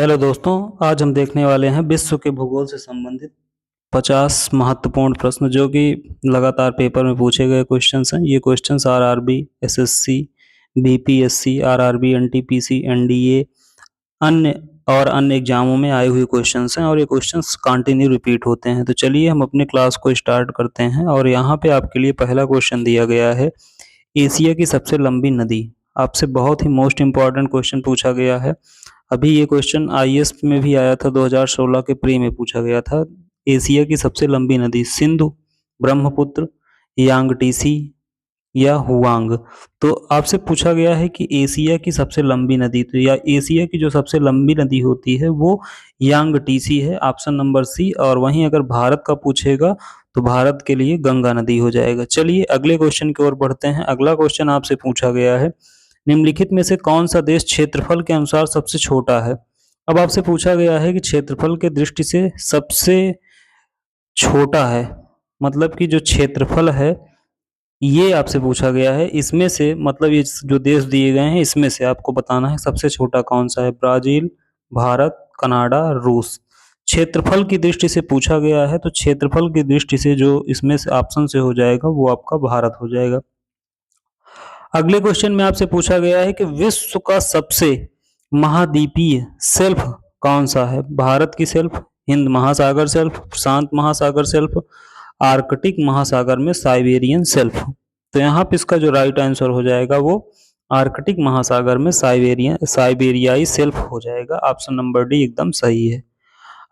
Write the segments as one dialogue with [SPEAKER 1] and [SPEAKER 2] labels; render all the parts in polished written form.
[SPEAKER 1] Hello दोस्तों, आज हम देखने वाले हैं विश्व के भूगोल से संबंधित 50 महत्वपूर्ण प्रश्न जो कि लगातार पेपर में पूछे गए क्वेश्चंस हैं। ये questions RRB, SSC, BPSC, RRB, NTPC, NDA, अन्य अन्य एग्जामों में आए हुए क्वेश्चंस हैं और ये क्वेश्चंस कंटिन्यू रिपीट होते हैं। तो चलिए हम अपने क्लास को स्टार्ट करते हैं और यहाँ पे आपके लिए पहला क्वेश्चन दिया गया है, एशिया की सबसे लंबी नदी। आपसे बहुत ही मोस्ट इम्पॉर्टेंट क्वेश्चन पूछा गया है। अभी ये क्वेश्चन आईएएस में भी आया था, 2016 के प्री में पूछा गया था। एशिया की सबसे लंबी नदी सिंधु, ब्रह्मपुत्र, यांगटीसी या हुआंग। तो आपसे पूछा गया है कि एशिया की सबसे लंबी नदी, तो या एशिया की जो सबसे लंबी नदी होती है वो यांगटीसी है, ऑप्शन नंबर सी। और वहीं अगर भारत का पूछेगा तो भारत के लिए गंगा नदी हो जाएगा। चलिए अगले क्वेश्चन की ओर बढ़ते हैं। अगला क्वेश्चन आपसे पूछा गया है, निम्नलिखित में से कौन सा देश क्षेत्रफल के अनुसार सबसे छोटा है। अब आपसे पूछा गया है कि क्षेत्रफल के दृष्टि से सबसे छोटा है, मतलब कि जो क्षेत्रफल है ये आपसे पूछा गया है। इसमें से मतलब ये जो देश दिए गए हैं इसमें से आपको बताना है सबसे छोटा कौन सा है। ब्राजील, भारत, कनाडा, रूस। क्षेत्रफल की दृष्टि से पूछा गया है तो क्षेत्रफल की दृष्टि से जो इसमें से ऑप्शन से हो जाएगा वो आपका भारत हो जाएगा। अगले क्वेश्चन में आपसे पूछा गया है कि विश्व का सबसे महाद्वीपीय शेल्फ कौन सा है। भारत की शेल्फ, हिंद महासागर शेल्फ, प्रशांत महासागर शेल्फ, आर्कटिक महासागर में साइबेरियन शेल्फ। तो यहाँ पे इसका जो राइट आंसर हो जाएगा वो आर्कटिक महासागर में साइबेरियाई शेल्फ हो जाएगा। ऑप्शन नंबर डी एकदम सही है।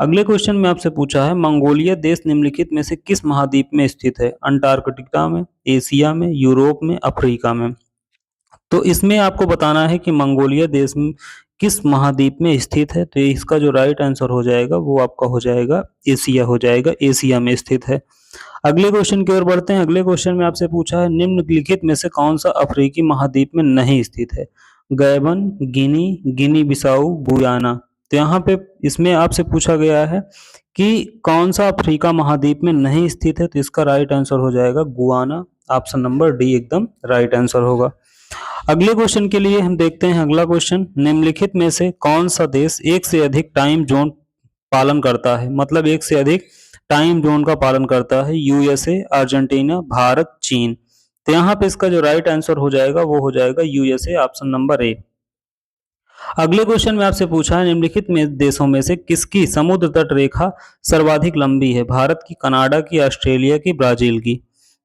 [SPEAKER 1] अगले क्वेश्चन में आपसे पूछा है, मंगोलिया देश निम्नलिखित में से किस महाद्वीप में स्थित है। अंटार्कटिका में, एशिया में, यूरोप में, अफ्रीका में। तो इसमें आपको बताना है कि मंगोलिया देश किस महाद्वीप में स्थित है। तो इसका जो राइट आंसर हो जाएगा वो आपका हो जाएगा एशिया हो जाएगा, एशिया में स्थित है। अगले क्वेश्चन की ओर बढ़ते हैं। अगले क्वेश्चन में आपसे पूछा है, निम्नलिखित में से कौन सा अफ्रीकी महाद्वीप में नहीं स्थित है। गैबन, गिनी, गिनी बिसाऊ, गुयाना। तो यहाँ पे इसमें आपसे पूछा गया है कि कौन सा अफ्रीका महाद्वीप में नहीं स्थित है। तो इसका राइट आंसर हो जाएगा गुयाना। ऑप्शन नंबर डी एकदम राइट आंसर होगा। अगले क्वेश्चन के लिए हम देखते हैं अगला क्वेश्चन, निम्नलिखित में से कौन सा देश एक से अधिक टाइम जोन पालन करता है, मतलब एक से अधिक टाइम जोन का पालन करता है। यूएसए, अर्जेंटीना, भारत, चीन। तो यहाँ पे इसका जो राइट आंसर हो जाएगा वो हो जाएगा यूएसए, ऑप्शन नंबर ए। अगले क्वेश्चन में आपसे पूछा है, निम्नलिखित में देशों में से किसकी समुद्र तट रेखा सर्वाधिक लंबी है। भारत की, कनाडा की, ऑस्ट्रेलिया की, ब्राजील की।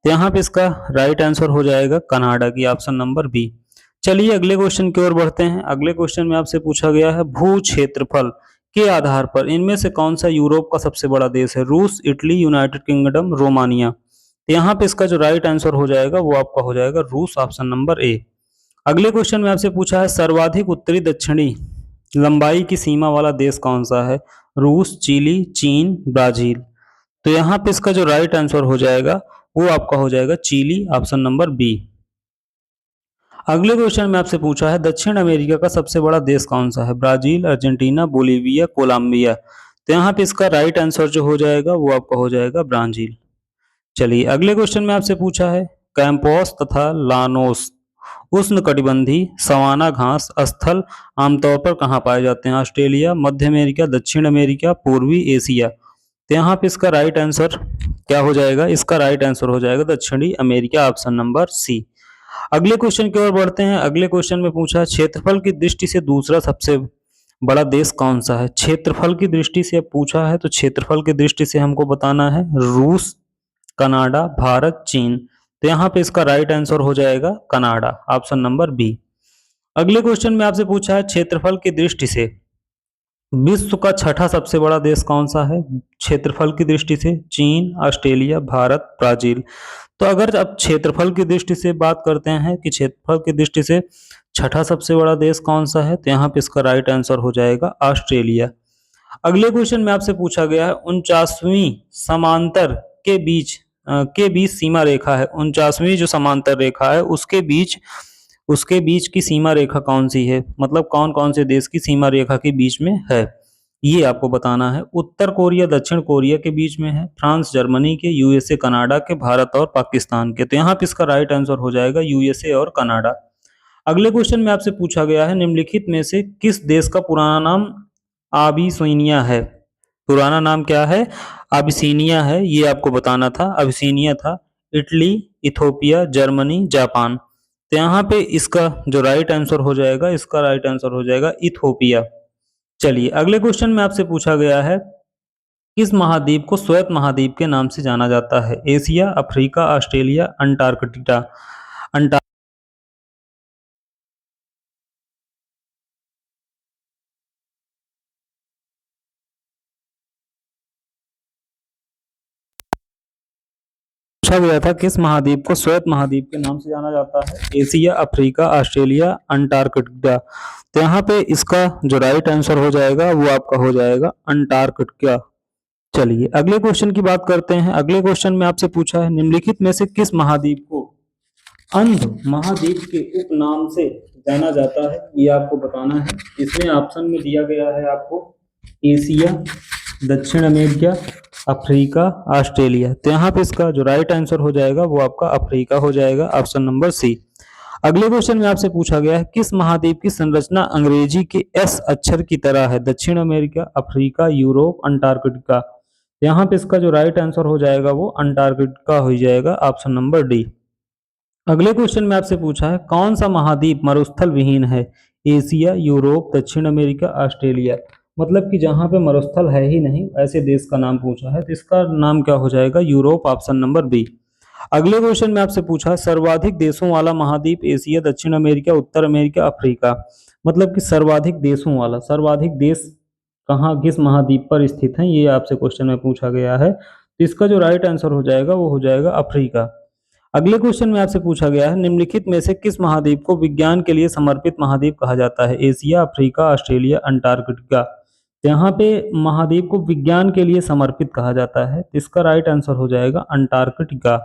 [SPEAKER 1] तो यहाँ पे इसका राइट आंसर हो जाएगा कनाडा की, ऑप्शन नंबर बी। चलिए अगले क्वेश्चन की ओर बढ़ते हैं। अगले क्वेश्चन में आपसे पूछा गया है, भू क्षेत्रफल के आधार पर इनमें से कौन सा यूरोप का सबसे बड़ा देश है। रूस, इटली, यूनाइटेड किंगडम, रोमानिया। तो यहाँ पे इसका जो राइट आंसर हो जाएगा वो आपका हो जाएगा रूस, ऑप्शन नंबर ए। अगले क्वेश्चन में आपसे पूछा है, सर्वाधिक उत्तरी दक्षिणी लंबाई की सीमा वाला देश कौन सा है। रूस, चिली, चीन, ब्राजील। तो यहाँ पे इसका जो राइट आंसर हो जाएगा वो आपका हो जाएगा चिली, ऑप्शन नंबर बी। अगले क्वेश्चन में आपसे पूछा है, दक्षिण अमेरिका का सबसे बड़ा देश कौन सा है। Brazil, Argentina, Bolivia, Colombia. तो यहाँ पे इसका राइट आंसर जो हो जाएगा वो आपका हो जाएगा ब्राजील। चलिए अगले क्वेश्चन में आपसे पूछा है, कैंपोस तथा लानोस उष्णकटिबंधीय सवाना घास स्थल आमतौर पर कहाँ पाए जाते हैं। ऑस्ट्रेलिया, मध्य अमेरिका, दक्षिण अमेरिका, पूर्वी एशिया। तो यहाँ पे इसका राइट आंसर क्या हो जाएगा, इसका राइट आंसर हो जाएगा दक्षिणी अमेरिका, ऑप्शन नंबर सी। अगले क्वेश्चन की ओर बढ़ते हैं। अगले क्वेश्चन में पूछा है, क्षेत्रफल की दृष्टि से दूसरा सबसे बड़ा देश कौन सा है। क्षेत्रफल की दृष्टि से पूछा है तो क्षेत्रफल की दृष्टि से हमको बताना है रूस, कनाडा, भारत, चीन। तो यहाँ पे इसका राइट आंसर हो जाएगा कनाडा, ऑप्शन नंबर बी। अगले क्वेश्चन में आपसे पूछा है, क्षेत्रफल की दृष्टि से विश्व का छठा सबसे बड़ा देश कौन सा है। क्षेत्रफल की दृष्टि से चीन, ऑस्ट्रेलिया, भारत, ब्राजील। तो अगर अब क्षेत्रफल की दृष्टि से बात करते हैं कि क्षेत्रफल की दृष्टि से छठा सबसे बड़ा देश कौन सा है, तो यहाँ पे इसका राइट आंसर हो जाएगा ऑस्ट्रेलिया। अगले क्वेश्चन में आपसे पूछा गया है, 49वीं समांतर के बीच सीमा रेखा है। 49वीं जो समांतर रेखा है उसके बीच की सीमा रेखा कौन सी है, मतलब कौन कौन से देश की सीमा रेखा के बीच में है, ये आपको बताना है। उत्तर कोरिया, दक्षिण कोरिया के बीच में है, फ्रांस, जर्मनी के, यूएसए, कनाडा के, भारत और पाकिस्तान के। तो यहाँ पे इसका राइट आंसर हो जाएगा यूएसए और कनाडा। अगले क्वेश्चन में आपसे पूछा गया है, निम्नलिखित में से किस देश का पुराना नाम अबिसिनिया है। पुराना नाम क्या है? अबिसिनिया है, ये आपको बताना था। अबिसिनिया था। Italy, Ethiopia, Germany, Japan. तो यहाँ पे इसका जो राइट आंसर हो जाएगा, इसका राइट आंसर हो जाएगा इथोपिया। चलिए अगले क्वेश्चन में आपसे पूछा गया है, किस महाद्वीप को श्वेत महाद्वीप के नाम से जाना जाता है? Asia, Africa, Australia, Antarctica. अंटा पूछा गया था किस महाद्वीप को श्वेत महाद्वीप के नाम से जाना जाता है? Asia, Africa, Australia, Antarctica. तो यहाँ पे इसका जो राइट आंसर हो जाएगा वो आपका हो जाएगा अंटार्कटिका। चलिए अगले क्वेश्चन की बात करते हैं। अगले क्वेश्चन में आपसे पूछा है, निम्नलिखित में से किस महाद्वीप को अंध महाद्वीप के उपनाम से जाना जाता है? ये आपको बताना है। इसमें ऑप्शन में दिया गया है आपको एशिया, दक्षिण अमेरिका, अफ्रीका, ऑस्ट्रेलिया। तो यहाँ पे इसका जो राइट आंसर हो जाएगा वो आपका अफ्रीका हो जाएगा, ऑप्शन नंबर सी। अगले क्वेश्चन में आपसे पूछा गया है, किस महाद्वीप की संरचना अंग्रेजी के एस अक्षर की तरह है? दक्षिण अमेरिका, अफ्रीका, यूरोप, अंटार्कटिका। यहाँ पे इसका जो राइट आंसर हो जाएगा वो अंटार्कटिका हो जाएगा, ऑप्शन नंबर डी। अगले क्वेश्चन में आपसे पूछा है, कौन सा महाद्वीप मरुस्थल विहीन है? एशिया, यूरोप, दक्षिण अमेरिका, ऑस्ट्रेलिया। मतलब कि जहां पे मरुस्थल है ही नहीं, ऐसे देश का नाम पूछा है, तो इसका नाम क्या हो जाएगा? Europe, option number B. अगले क्वेश्चन में आपसे पूछा है, सर्वाधिक देशों वाला महाद्वीप? एशिया, दक्षिण अमेरिका, उत्तर अमेरिका, अफ्रीका। मतलब कि सर्वाधिक देशों वाला, सर्वाधिक देश कहाँ किस महाद्वीप पर स्थित है, ये आपसे क्वेश्चन में पूछा गया है। तो इसका जो राइट आंसर हो जाएगा वो हो जाएगा अफ्रीका। अगले क्वेश्चन में आपसे पूछा गया है, निम्नलिखित में से किस महाद्वीप को विज्ञान के लिए समर्पित महाद्वीप कहा जाता है? Asia, Africa, Australia, Antarctica. तो यहाँ पे महाद्वीप को विज्ञान के लिए समर्पित कहा जाता है, तो इसका राइट आंसर हो जाएगा अंटार्कटिका।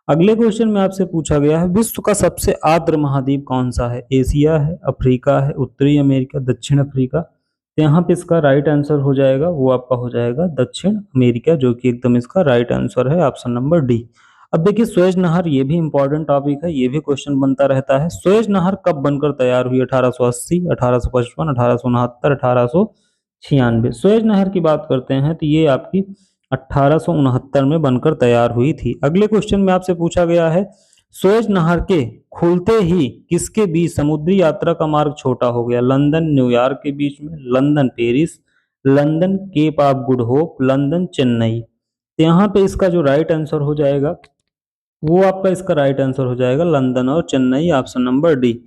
[SPEAKER 1] अगले क्वेश्चन में आपसे पूछा गया है, विश्व का सबसे आर्द्र महाद्वीप कौन सा है? एशिया है, अफ्रीका है, उत्तरी अमेरिका, दक्षिण अफ्रीका। तो यहाँ पे इसका राइट आंसर हो जाएगा वो आपका हो जाएगा दक्षिण अमेरिका, जो कि एकदम इसका राइट आंसर है, ऑप्शन नंबर डी। अब देखिए सुएज नहर, ये भी इंपॉर्टेंट टॉपिक है, ये भी क्वेश्चन बनता रहता है। सुएज नहर कब बनकर तैयार हुई? 1880, 1855, 1869, 1896। सुएज नहर की बात करते हैं तो ये आपकी 1869 में बनकर तैयार हुई थी। अगले क्वेश्चन में आपसे पूछा गया है, सुएज नहर के खुलते ही किसके बीच समुद्री यात्रा का मार्ग छोटा हो गया? लंदन न्यूयॉर्क के बीच में, London Paris, London Cape of Good Hope, London Chennai. तो यहाँ पे इसका जो राइट आंसर हो जाएगा वो आपका इसका राइट आंसर हो जाएगा लंदन और चेन्नई, ऑप्शन नंबर डी।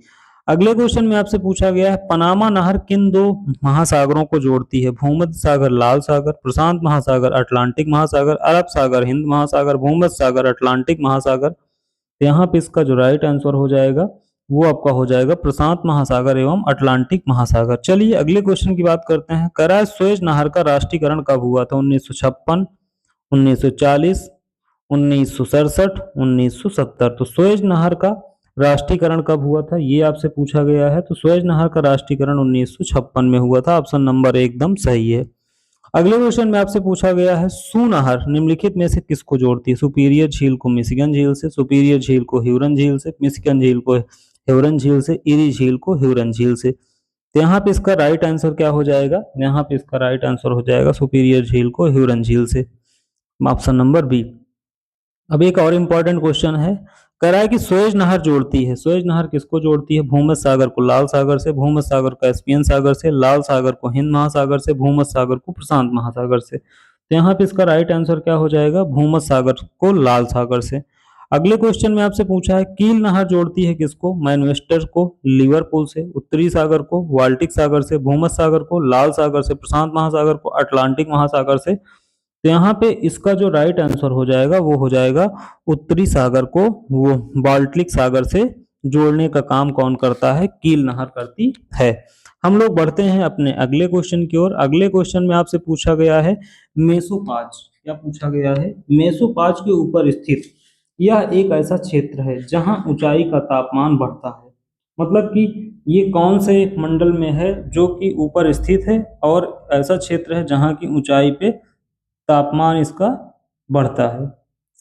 [SPEAKER 1] अगले क्वेश्चन में आपसे पूछा गया है, पनामा नहर किन दो महासागरों को जोड़ती है? भूमध्य सागर, लाल सागर, प्रशांत महासागर, अटलांटिक महासागर, अरब सागर, हिंद महासागर, भूमध्य सागर, अटलांटिक महासागर। तो यहाँ पे इसका जो राइट आंसर हो जाएगा वो आपका हो जाएगा प्रशांत महासागर एवं अटलांटिक महासागर। चलिए अगले क्वेश्चन की बात करते हैं, कराए सुएज नहर का राष्ट्रीयकरण कब हुआ था? 1956, 1940, 1967, 1970। तो सुएज नहर का राष्ट्रीयकरण कब हुआ था ये आपसे पूछा गया है। तो सुएज नहर का राष्ट्रीयकरण 1956 में हुआ था, ऑप्शन नंबर एकदम सही है। अगले क्वेश्चन में आपसे पूछा गया है, सू नहर निम्नलिखित में से किसको जोड़ती है? सुपीरियर झील को मिशिगन झील से, सुपीरियर झील को ह्यूरन झील से, मिशिगन झील को ह्यूरन झील से, इरी झील को ह्यूरन झील से। तो यहाँ पे इसका राइट आंसर क्या हो जाएगा? यहाँ पे इसका राइट आंसर हो जाएगा सुपीरियर झील को ह्यूरन झील से, ऑप्शन नंबर बी। अब एक और इम्पोर्टेंट क्वेश्चन है, कह रहा है कि सुएज नहर जोड़ती है, सुएज नहर किसको जोड़ती है? भूमध्य सागर को लाल सागर से, भूमध्य सागर को कैस्पियन सागर से, लाल सागर को हिंद महासागर से, भूमध्य सागर को प्रशांत महासागर से। तो यहाँ पे इसका राइट आंसर क्या हो जाएगा? भूमध्य सागर को लाल सागर से। अगले क्वेश्चन में आपसे पूछा है, कील नहर जोड़ती है किसको? मैनचेस्टर को लिवरपूल से, उत्तरी सागर को बाल्टिक सागर से, भूमध्य सागर को लाल सागर से, प्रशांत महासागर को अटलांटिक महासागर से। तो यहाँ पे इसका जो राइट आंसर हो जाएगा वो हो जाएगा उत्तरी सागर को वो बाल्टिक सागर से जोड़ने का काम कौन करता है? कील नहर करती है। हम लोग बढ़ते हैं अपने अगले क्वेश्चन की ओर। अगले क्वेश्चन में आपसे पूछा गया है, मेसोपाच। क्या पूछा गया है? मेसोपाच के ऊपर स्थित यह एक ऐसा क्षेत्र है जहां ऊंचाई का तापमान बढ़ता है। मतलब कि ये कौन से मंडल में है जो कि ऊपर स्थित है और ऐसा क्षेत्र है जहां की ऊंचाई पे तापमान इसका बढ़ता है?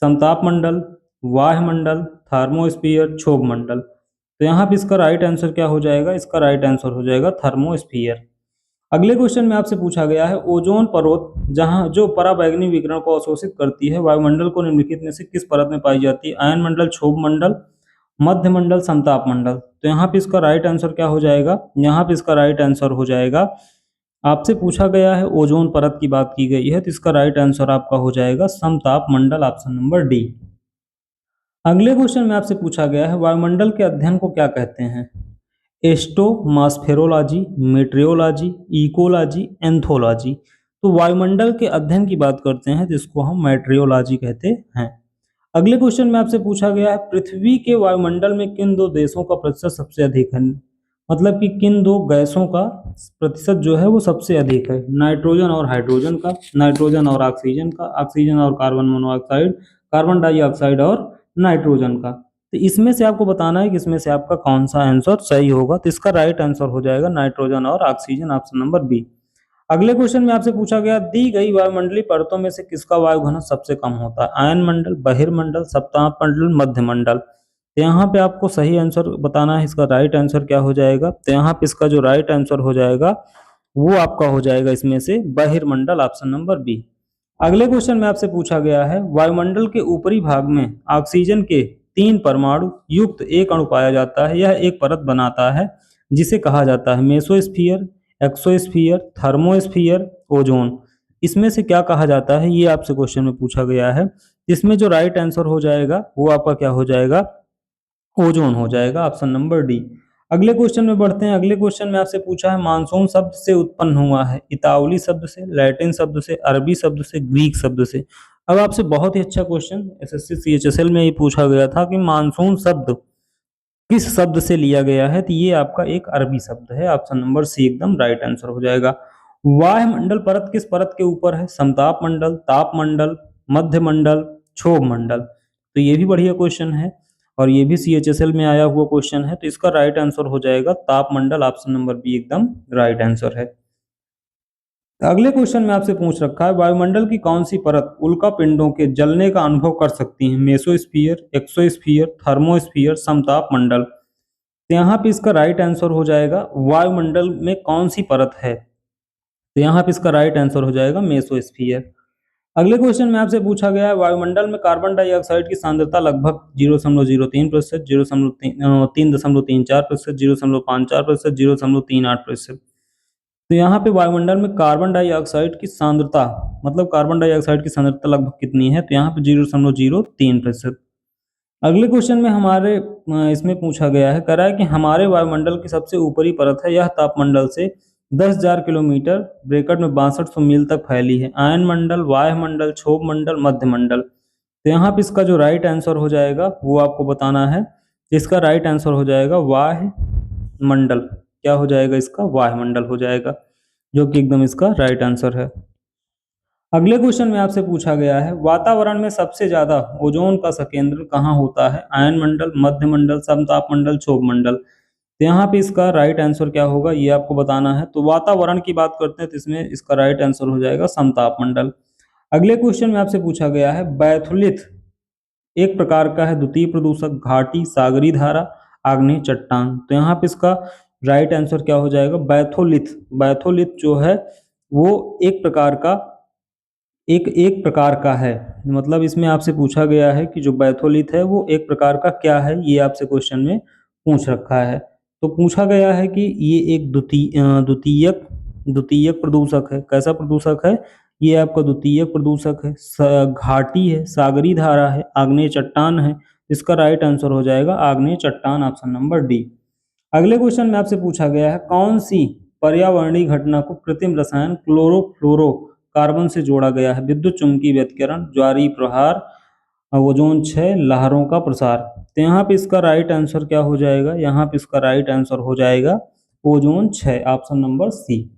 [SPEAKER 1] समताप मंडल, वायुमंडल, थर्मोस्फीयर, क्षोभ मंडल। तो यहाँ पे इसका राइट आंसर क्या हो जाएगा? इसका राइट आंसर हो जाएगा थर्मोस्फीयर। अगले क्वेश्चन में आपसे पूछा गया है ओजोन परत जहां जो पराबैंगनी विकिरण को अवशोषित करती है वायुमंडल को निम्नलिखित में से किस परत में पाई जाती है? आयन मंडल, क्षोभ मंडल, मध्य मंडल, समताप मंडल। तो यहाँ पे इसका राइट आंसर क्या हो जाएगा? यहाँ पे इसका राइट आंसर हो जाएगा, आपसे पूछा गया है ओजोन परत की बात की गई है, तो इसका राइट आंसर आपका हो जाएगा समताप मंडल, ऑप्शन नंबर डी। अगले क्वेश्चन में आपसे पूछा गया है वायुमंडल के अध्ययन को क्या कहते हैं? एस्ट्रोमास्फेरोलॉजी, मेट्रियोलॉजी, इकोलॉजी, एंथोलॉजी। तो वायुमंडल के अध्ययन की बात करते हैं तो इसको हम मेट्रियोलॉजी कहते हैं। अगले क्वेश्चन में आपसे पूछा गया है पृथ्वी के वायुमंडल में किन दो देशों का प्रतिशत सबसे अधिक है? मतलब कि किन दो गैसों का प्रतिशत जो है वो सबसे अधिक है? नाइट्रोजन और हाइड्रोजन का, नाइट्रोजन और ऑक्सीजन का, ऑक्सीजन और कार्बन मोनोऑक्साइड, कार्बन डाइऑक्साइड और नाइट्रोजन का। तो इसमें से आपको बताना है कि इसमें से आपका कौन सा आंसर सही होगा। तो इसका राइट आंसर हो जाएगा नाइट्रोजन और ऑक्सीजन, ऑप्शन नंबर बी। अगले क्वेश्चन में आपसे पूछा गया दी गई वायुमंडलीय परतों में से किसका वायु घनत्व सबसे कम होता है? आयन मंडल, बहिर्मंडल, सप्ताह मंडल, मध्य मंडल। तो यहाँ पे आपको सही आंसर बताना है, इसका राइट आंसर क्या हो जाएगा? तो यहाँ पे इसका जो राइट आंसर हो जाएगा वो आपका हो जाएगा इसमें से बहिर्मंडल, ऑप्शन नंबर बी। अगले क्वेश्चन में आपसे पूछा गया है वायुमंडल के ऊपरी भाग में ऑक्सीजन के 3 परमाणु युक्त एक अणु पाया जाता है, यह एक परत बनाता है जिसे कहा जाता है मेसोस्फीयर, एक्सोस्फीयर, थर्मोस्फीयर, ओजोन। इसमें से क्या कहा जाता है ये आपसे क्वेश्चन में पूछा गया है। इसमें जो राइट आंसर हो जाएगा वो आपका क्या हो जाएगा? ओजोन हो जाएगा, ऑप्शन नंबर डी। अगले क्वेश्चन में बढ़ते हैं। अगले क्वेश्चन में आपसे पूछा है मानसून शब्द से उत्पन्न हुआ है? इतावली शब्द से, लैटिन शब्द से, अरबी शब्द से, ग्रीक शब्द से। अब आपसे बहुत ही अच्छा क्वेश्चन एसएससी सीएचएसएल में ये पूछा गया था कि मानसून शब्द किस शब्द से लिया गया है? तो ये आपका एक अरबी शब्द है, ऑप्शन नंबर सी एकदम राइट आंसर हो जाएगा। वायुमंडल परत किस परत के ऊपर है? समताप मंडल, ताप मंडल, मध्य मंडल, क्षोभ मंडल। तो ये भी बढ़िया क्वेश्चन है और ये भी सीएचएसएल में आया हुआ क्वेश्चन है, तो इसका राइट आंसर हो जाएगा ताप मंडल, ऑप्शन नंबर बी एकदम राइट आंसर है। अगले क्वेश्चन में आपसे पूछ रखा है वायुमंडल की कौन सी परत उल्का पिंडों के जलने का अनुभव कर सकती है? मेसोस्फीयर, एक्सोस्फीयर, थर्मोस्फीयर, समताप मंडल। तो यहाँ पे इसका राइट आंसर हो जाएगा वायुमंडल में कौन सी परत है? तो यहाँ पे इसका राइट आंसर हो जाएगा मेसोस्फीयर। अगले क्वेश्चन में आपसे पूछा गया है वायुमंडल में कार्बन डाइऑक्साइड की सांद्रता लगभग 0.03%, 0.334%, 0.54%, 0.38%। तो यहाँ पे वायुमंडल में कार्बन डाइऑक्साइड की सांद्रता मतलब कार्बन डाइऑक्साइड की सांद्रता लगभग कितनी है? तो यहाँ पे 0.03%। अगले क्वेश्चन में हमारे इसमें पूछा गया है, कह रहा है कि हमारे वायुमंडल की सबसे ऊपरी परत है, यह तापमंडल से 10,000 किलोमीटर ब्रैकेट में 6200 मील तक फैली है। आयन मंडल, वायुमंडल, क्षोभ मंडल, मध्य मंडल। तो यहाँ पे इसका जो राइट आंसर हो जाएगा वो आपको बताना है। इसका राइट आंसर हो जाएगा वाह मंडल। क्या हो जाएगा इसका? वायुमंडल हो जाएगा, जो कि एकदम इसका राइट आंसर है। अगले क्वेश्चन में आपसे पूछा गया है वातावरण में सबसे ज्यादा ओजोन का संकेंद्रण कहाँ होता है? आयन मंडल, मध्य मंडल, समताप मंडल, क्षोभ मंडल। तो यहाँ पे इसका राइट आंसर क्या होगा ये आपको बताना है। तो वातावरण की बात करते हैं तो इसमें इसका राइट आंसर हो जाएगा समताप मंडल। अगले क्वेश्चन में आपसे पूछा गया है बैथुलिथ एक प्रकार का है द्वितीय प्रदूषक, घाटी, सागरी धारा, आग्नेय चट्टान। तो यहाँ पे इसका राइट आंसर क्या हो जाएगा? बैथोलिथ। बैथोलिथ जो है वो एक प्रकार का है। मतलब इसमें आपसे पूछा गया है कि जो बैथोलिथ है वो एक प्रकार का क्या है, ये आपसे क्वेश्चन में पूछ रखा है। तो पूछा गया है कि ये एक द्वितीयक प्रदूषक है। कैसा प्रदूषक है? ये आपका द्वितीयक प्रदूषक है, घाटी है, सागरी धारा है, आग्नेय चट्टान है। इसका राइट आंसर हो जाएगा आग्नेय चट्टान, ऑप्शन नंबर डी। अगले क्वेश्चन में आपसे पूछा गया है कौन सी पर्यावरणीय घटना को कृत्रिम रसायन क्लोरोफ्लोरो कार्बन से जोड़ा गया है? विद्युत चुम्बकीय व्यतिकरण, ज्वारीय प्रहार, ओजोन क्षय, लहरों का प्रसार। तो यहाँ पे इसका राइट आंसर क्या हो जाएगा? यहाँ पे इसका राइट आंसर हो जाएगा ओजोन क्षय, ऑप्शन नंबर सी।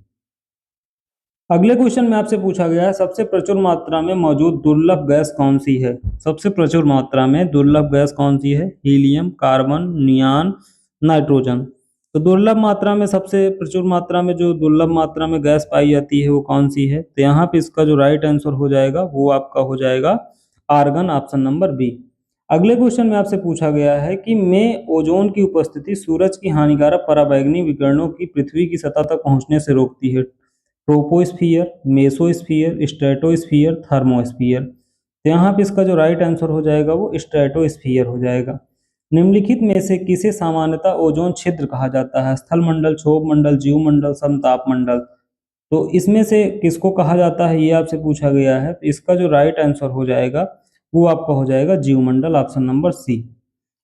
[SPEAKER 1] अगले क्वेश्चन में आपसे पूछा गया है सबसे प्रचुर मात्रा में मौजूद दुर्लभ गैस कौन सी है? सबसे प्रचुर मात्रा में दुर्लभ गैस कौन सी है? Helium, carbon, neon, nitrogen. तो दुर्लभ मात्रा में सबसे प्रचुर मात्रा में जो दुर्लभ मात्रा में गैस पाई जाती है वो कौन सी है? तो यहाँ पे इसका जो राइट आंसर हो जाएगा वो आपका हो जाएगा आर्गन, ऑप्शन नंबर बी। अगले क्वेश्चन में आपसे पूछा गया है कि में ओजोन की उपस्थिति सूरज की हानिकारक पराबैंगनी विकिरणों की पृथ्वी की सतह तक पहुंचने से रोकती है। Troposphere, mesosphere, stratosphere, thermosphere. तो यहाँ पे इसका जो राइट आंसर हो जाएगा वो स्ट्रेटोस्फियर हो जाएगा। निम्नलिखित में से किसे सामान्यतः ओजोन छिद्र कहा जाता है? स्थल मंडल, क्षोभ मंडल, जीव मंडल, समताप मंडल। तो इसमें से किसको कहा जाता है ये आपसे पूछा गया है। तो इसका जो राइट आंसर हो जाएगा वो आपका हो जाएगा जीव मंडल, ऑप्शन नंबर सी।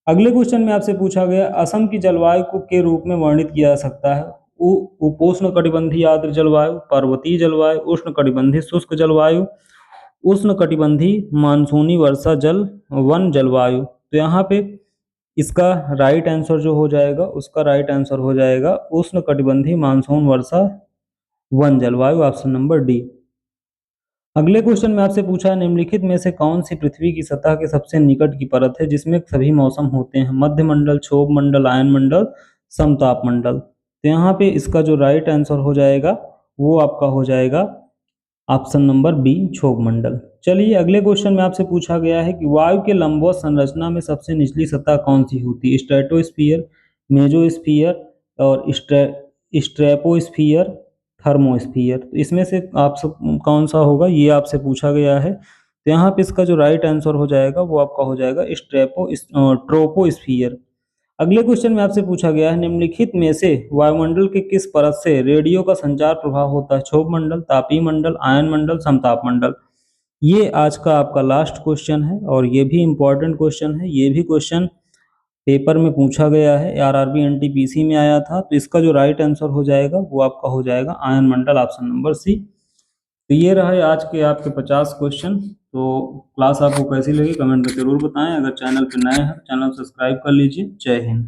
[SPEAKER 1] अगले क्वेश्चन में आपसे पूछा गया असम की जलवायु को के रूप में वर्णित किया जा सकता है? उपोष्ण कटिबंधीय आर्द्र जलवायु, पर्वतीय जलवायु, उष्ण कटिबंधीय शुष्क जलवायु, उष्ण कटिबंधीय मानसूनी वर्षा जल वन जलवायु। तो यहाँ पे इसका राइट आंसर जो हो जाएगा उसका राइट आंसर हो जाएगा उष्ण कटिबंधीय मानसून वर्षा वन जलवायु, ऑप्शन नंबर डी। अगले क्वेश्चन में आपसे पूछा है निम्नलिखित में से कौन सी पृथ्वी की सतह के सबसे निकट की परत है जिसमें सभी मौसम होते हैं? मध्य मंडल, क्षोभ मंडल, आयन मंडल, समताप मंडल। तो यहाँ पे इसका जो राइट आंसर हो जाएगा वो आपका हो जाएगा ऑप्शन नंबर बी, क्षोभ मंडल। चलिए अगले क्वेश्चन में आपसे पूछा गया है कि वायु के लंबवत संरचना में सबसे निचली सतह कौन सी होती है? स्ट्रेटोस्फियर, मेसोस्फियर और स्ट्रेपोस्फियर, थर्मोस्फियर। तो इसमें से आप सब कौन सा होगा ये आपसे पूछा गया है। तो यहाँ पे इसका जो राइट आंसर हो जाएगा वो आपका हो जाएगा ट्रोपोस्फियर। अगले क्वेश्चन में आपसे पूछा गया है निम्नलिखित में से वायुमंडल के किस परत से रेडियो का संचार प्रभाव होता है? क्षोभ मंडल, तापीय मंडल, आयन मंडल, समताप मंडल। ये आज का आपका लास्ट क्वेश्चन है और ये भी इम्पोर्टेंट क्वेश्चन है। ये भी क्वेश्चन पेपर में पूछा गया है, आरआरबी एनटीपीसी में आया था। तो इसका जो राइट आंसर हो जाएगा वो आपका हो जाएगा आयन मंडल, ऑप्शन नंबर सी। तो ये रहे आज के आपके 50 क्वेश्चन। तो क्लास आपको कैसी लगी कमेंट में जरूर बताएं। अगर चैनल पर नए हैं चैनल सब्सक्राइब कर लीजिए। जय हिंद।